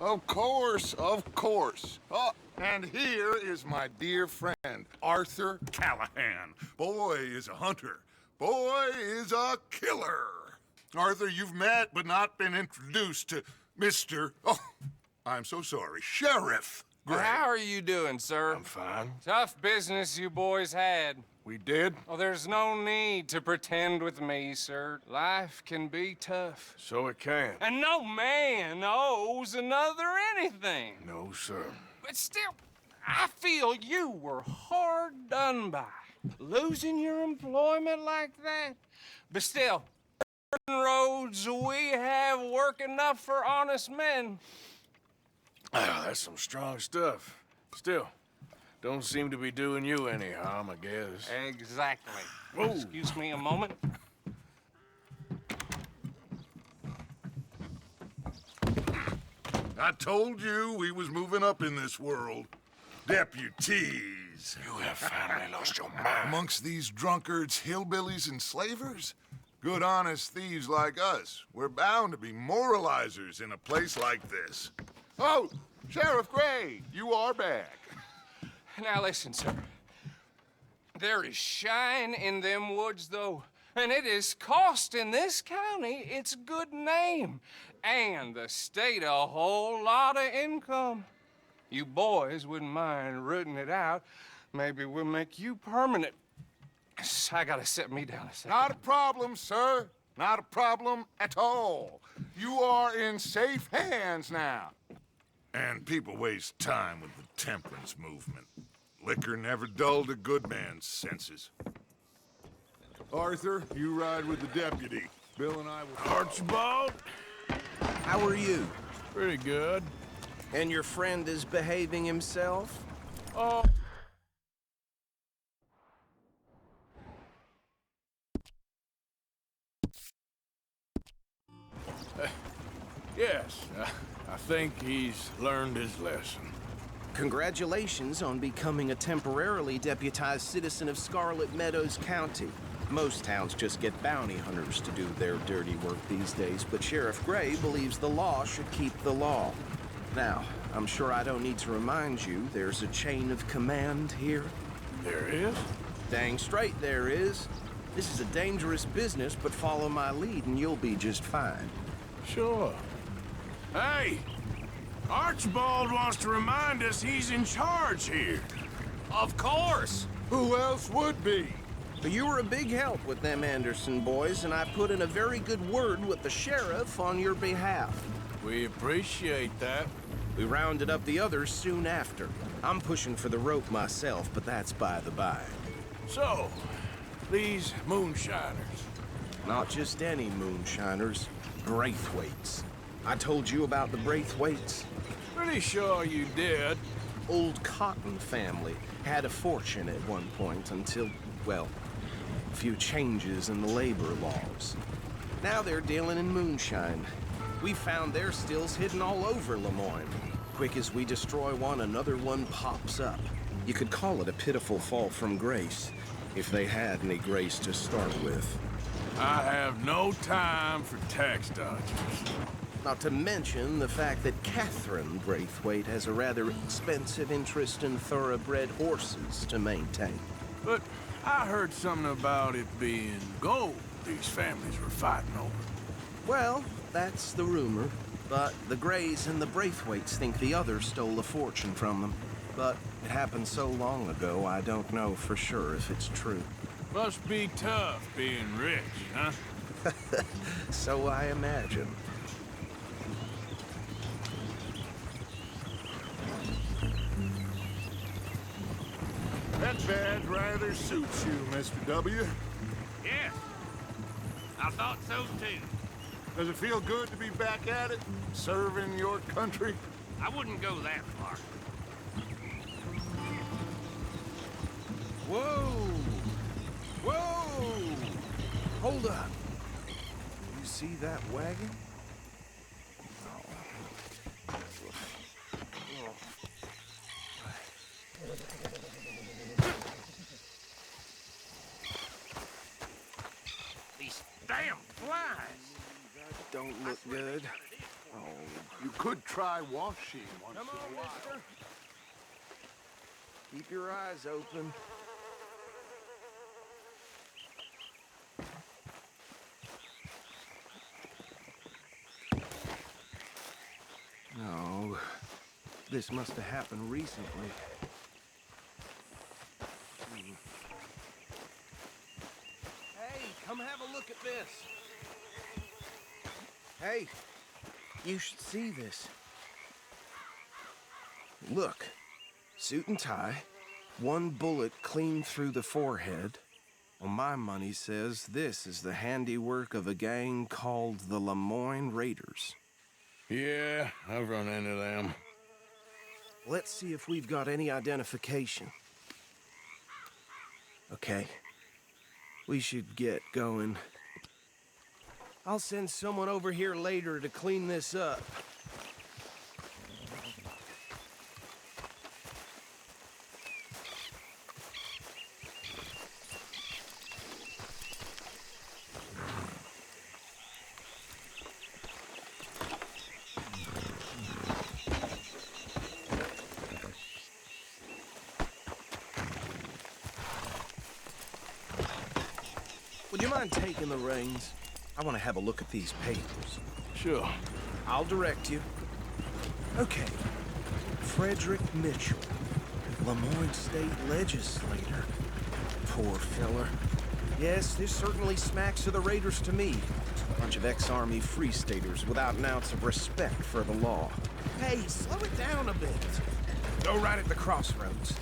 Of course, of course. Oh, and here is my dear friend, Arthur Callahan. Boy is a hunter. Boy is a killer. Arthur, you've met but not been introduced to Mr. Oh, I'm so sorry, Sheriff Gray. How are you doing, sir? I'm fine. Tough business you boys had. We did? Oh, there's no need to pretend with me, sir. Life can be tough. So it can. And no man owes another anything. No, sir. But still, I feel you were hard done by. Losing your employment like that. But still, roads we have work enough for honest men. That's some strong stuff. Still, don't seem to be doing you any harm, I guess. Exactly. Whoa. Excuse me a moment. I told you we was moving up in this world. Deputies. You have finally lost your mind. Amongst these drunkards, hillbillies, and slavers? Good honest thieves like us. We're bound to be moralizers in a place like this. Oh, Sheriff Gray, you are back. Now listen, sir. There is shine in them woods, though, and it is costing this county its good name and the state a whole lot of income. You boys wouldn't mind rooting it out. Maybe we'll make you permanent. I gotta sit me down a second. Not a problem, sir. Not a problem at all. You are in safe hands now. And people waste time with the temperance movement. Liquor never dulled a good man's senses. Arthur, you ride with the deputy. Bill and I will... Archibald? How are you? Pretty good. And your friend is behaving himself? Oh. Yes, I think he's learned his lesson. Congratulations on becoming a temporarily deputized citizen of Scarlet Meadows County. Most towns just get bounty hunters to do their dirty work these days, but Sheriff Gray believes the law should keep the law. Now, I'm sure I don't need to remind you, there's a chain of command here. There is? Dang straight there is. This is a dangerous business, but follow my lead and you'll be just fine. Sure. Hey! Archibald wants to remind us he's in charge here. Of course! Who else would be? But you were a big help with them Anderson boys, and I put in a very good word with the sheriff on your behalf. We appreciate that. We rounded up the others soon after. I'm pushing for the rope myself, but that's by the by. So, these MoonShiners. Not just any MoonShiners, Braithwaites. I told you about the Braithwaites. Pretty sure you did. Old Cotton family had a fortune at one point until, well, a few changes in the labor laws. Now they're dealing in moonshine. We found their stills hidden all over Lemoyne. Quick as we destroy one, another one pops up. You could call it a pitiful fall from grace, if they had any grace to start with. I have no time for tax dodgers. Not to mention the fact that Catherine Braithwaite has a rather expensive interest in thoroughbred horses to maintain. But I heard something about it being gold these families were fighting over. Well, that's the rumor. But the Grays and the Braithwaites think the others stole a fortune from them. But it happened so long ago, I don't know for sure if it's true. Must be tough being rich, huh? So I imagine. That badge rather suits you, Mr. W. Yes, I thought so too. Does it feel good to be back at it, serving your country? I wouldn't go that far. Whoa! Whoa! Hold up. You see that wagon? These damn flies. Don't look good. You could try washing once Come in on, a while. mister. Keep your eyes open. No, this must have happened recently. Hey, come have a look at this. Hey, you should see this. Look, suit and tie, one bullet clean through the forehead. Well, my money says this is the handiwork of a gang called the Lemoyne Raiders. Yeah, I've run into them. Let's see if we've got any identification. Okay. We should get going. I'll send someone over here later to clean this up. Would you mind taking the reins? I want to have a look at these papers. Sure. I'll direct you. Okay. Frederick Mitchell, Lemoyne State Legislator. Poor fella. Yes, this certainly smacks of the Raiders to me. Bunch of ex-Army Free Staters without an ounce of respect for the law. Hey, slow it down a bit. Go right at the crossroads.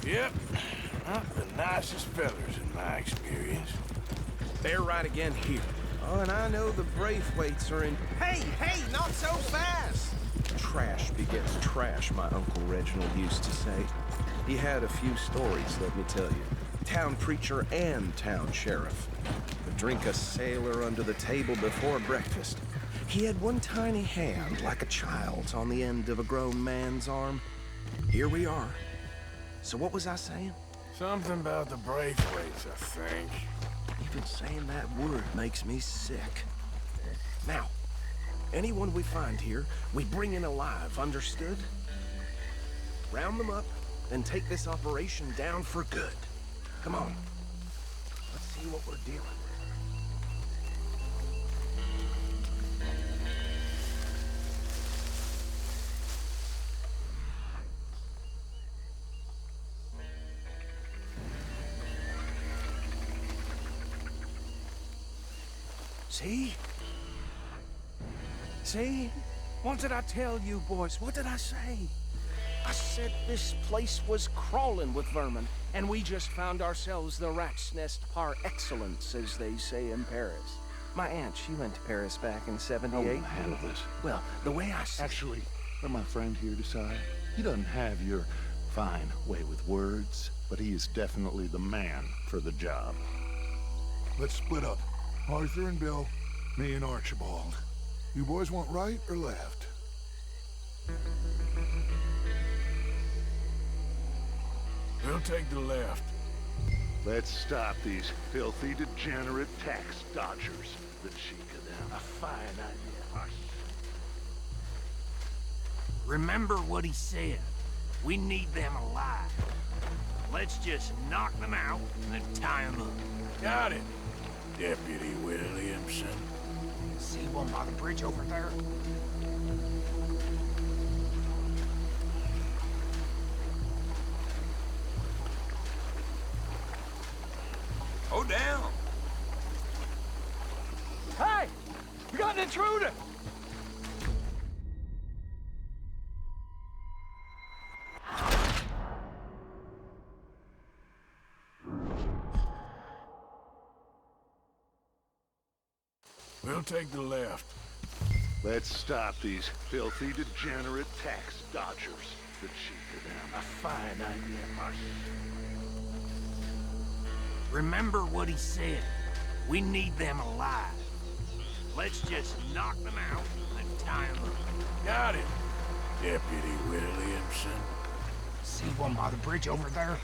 Yep. Not the nicest fellers in my experience. They're right again here. Oh, and I know the Braithwaites are in... Hey, not so fast! Trash begets trash, my Uncle Reginald used to say. He had a few stories, let me tell you. Town preacher and town sheriff. Would drink a sailor under the table before breakfast. He had one tiny hand, like a child's, on the end of a grown man's arm. Here we are. So what was I saying? Something about the Braithwaites, I think. Even saying that word makes me sick. Now, anyone we find here, we bring in alive, understood? Round them up, then take this operation down for good. Come on. Let's see what we're dealing with. See? See? What did I tell you, boys? What did I say? I said this place was crawling with vermin, and we just found ourselves the rat's nest par excellence, as they say in Paris. My aunt, she went to Paris back in '78. I won't handle this. Well, the way I see Actually, let my friend here decide. He doesn't have your fine way with words, but he is definitely the man for the job. Let's split up. Arthur and Bill, me and Archibald. You boys want right or left? We'll take the left. Let's stop these filthy, degenerate tax dodgers. The cheek of them. A fine idea. Remember what he said. We need them alive. Let's just knock them out and then tie them up. Got it, Deputy Williamson. See one by the bridge over there? Go down. Hey! We got an intruder! We'll take the left. Let's stop these filthy, degenerate tax dodgers. The cheek of them. A fine idea. Remember what he said. We need them alive. Let's just knock them out and then tie them up. Got it, Deputy Williamson. See one by the bridge over there?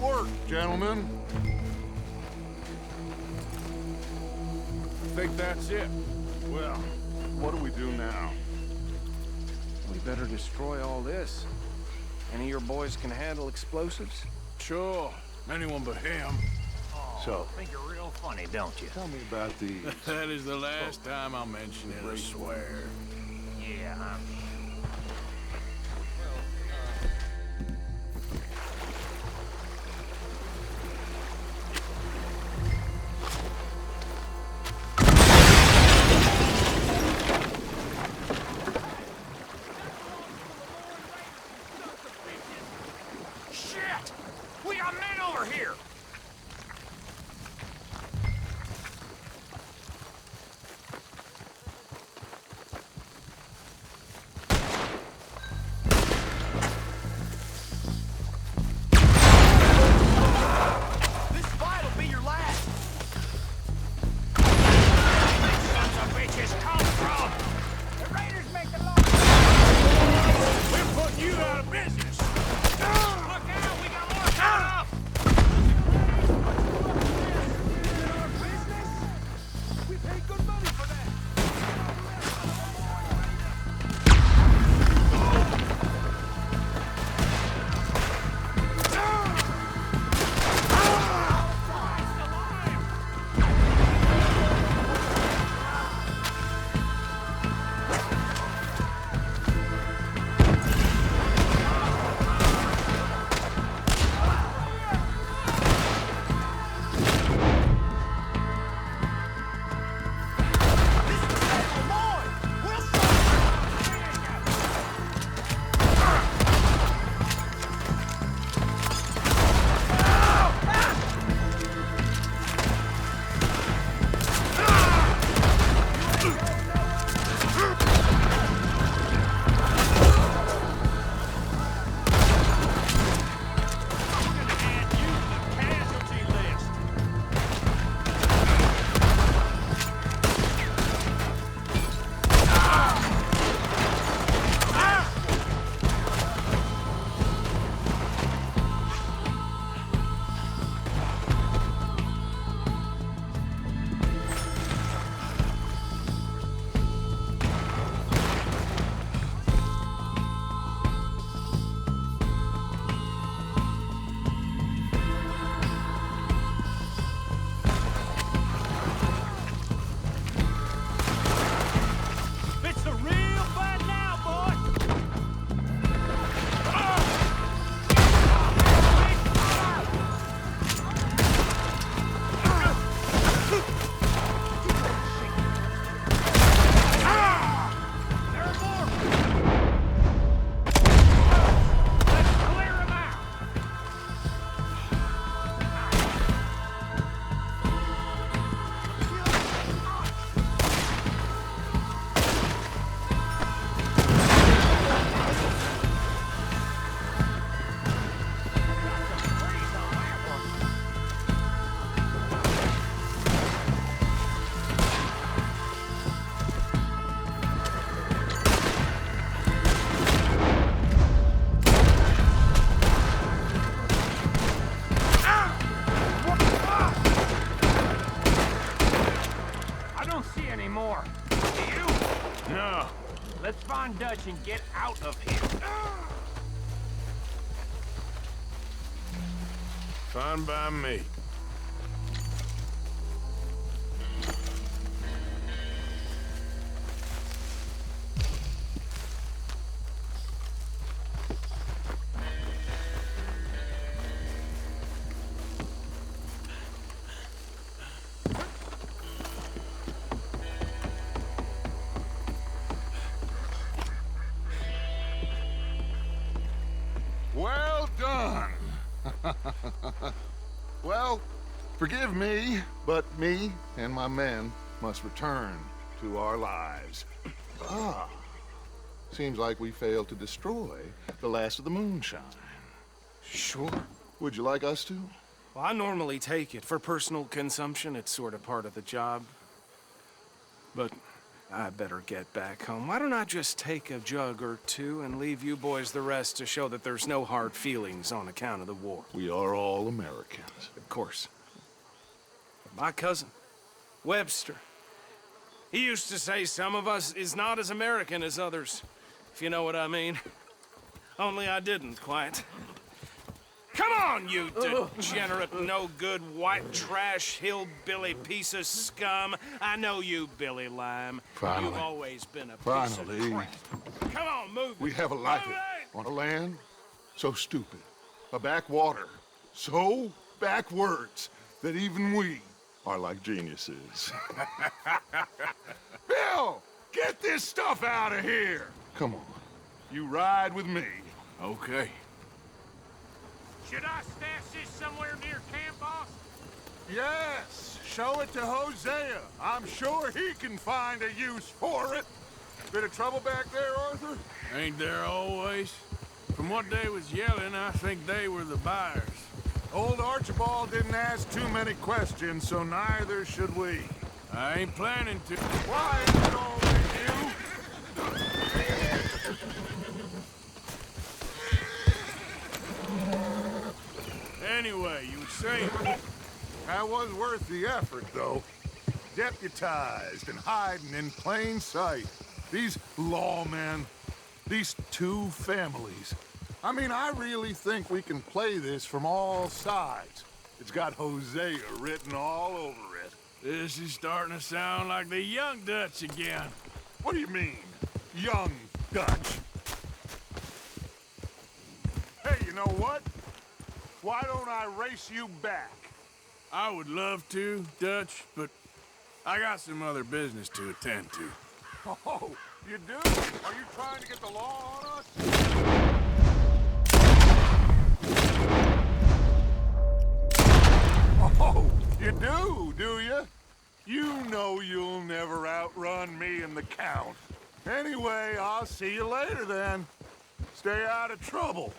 work, gentlemen. I think that's it. Well, what do we do now? We better destroy all this. Any of your boys can handle explosives? Sure. Anyone but him. So, Think you're real funny, don't you? tell me about the... That is the last time I'll mention it, I swear. Yeah, Shit! We got men over here! This fight'll be your last! sons of bitches come from? The raiders make the law. We're putting you out of business. Look out, we got more coming up. We paid good money for that! It's the real fight now, boy. There are more. Let's clear 'em out. I don't see any more. Do you? No. Let's find Dutch and get out of here. Fine by me. Well done. Well, forgive me, but me and my men must return to our lives. Ah, seems like we failed to destroy the last of the moonshine. Sure. Would you like us to? Well, I normally take it. For personal consumption, it's sort of part of the job. But I better get back home. Why don't I just take a jug or two and leave you boys the rest to show that there's no hard feelings on account of the war? We are all Americans. Of course. My cousin, Webster, he used to say some of us is not as American as others, if you know what I mean. Only I didn't quite. Come on, you degenerate, no-good, white trash, hillbilly piece of scum. I know you, Billy Lime. Finally. You've always been a piece Finally. of crap. Come on, move it. We have a life Move it! on a land so stupid, a backwater so backwards that even we are like geniuses. Bill, get this stuff out of here. Come on, you ride with me. Okay. Should I stash this somewhere near camp, boss? Yes, show it to Hosea. I'm sure he can find a use for it. Bit of trouble back there, Arthur? Ain't there always? From what they was yelling, I think they were the buyers. Old Archibald didn't ask too many questions, so neither should we. I ain't planning to. Why is it always you? Anyway, you were saying. That was worth the effort, though. Deputized and hiding in plain sight. These lawmen, these two families. I mean, I really think we can play this from all sides. It's got Hosea written all over it. This is starting to sound like the Young Dutch again. What do you mean, young Dutch? Hey, you know what? Why don't I race you back? I would love to, Dutch, but I got some other business to attend to. Oh, you do? Are you trying to get the law on us? Oh, you do you? You know you'll never outrun me and the Count. Anyway, I'll see you later then. Stay out of trouble.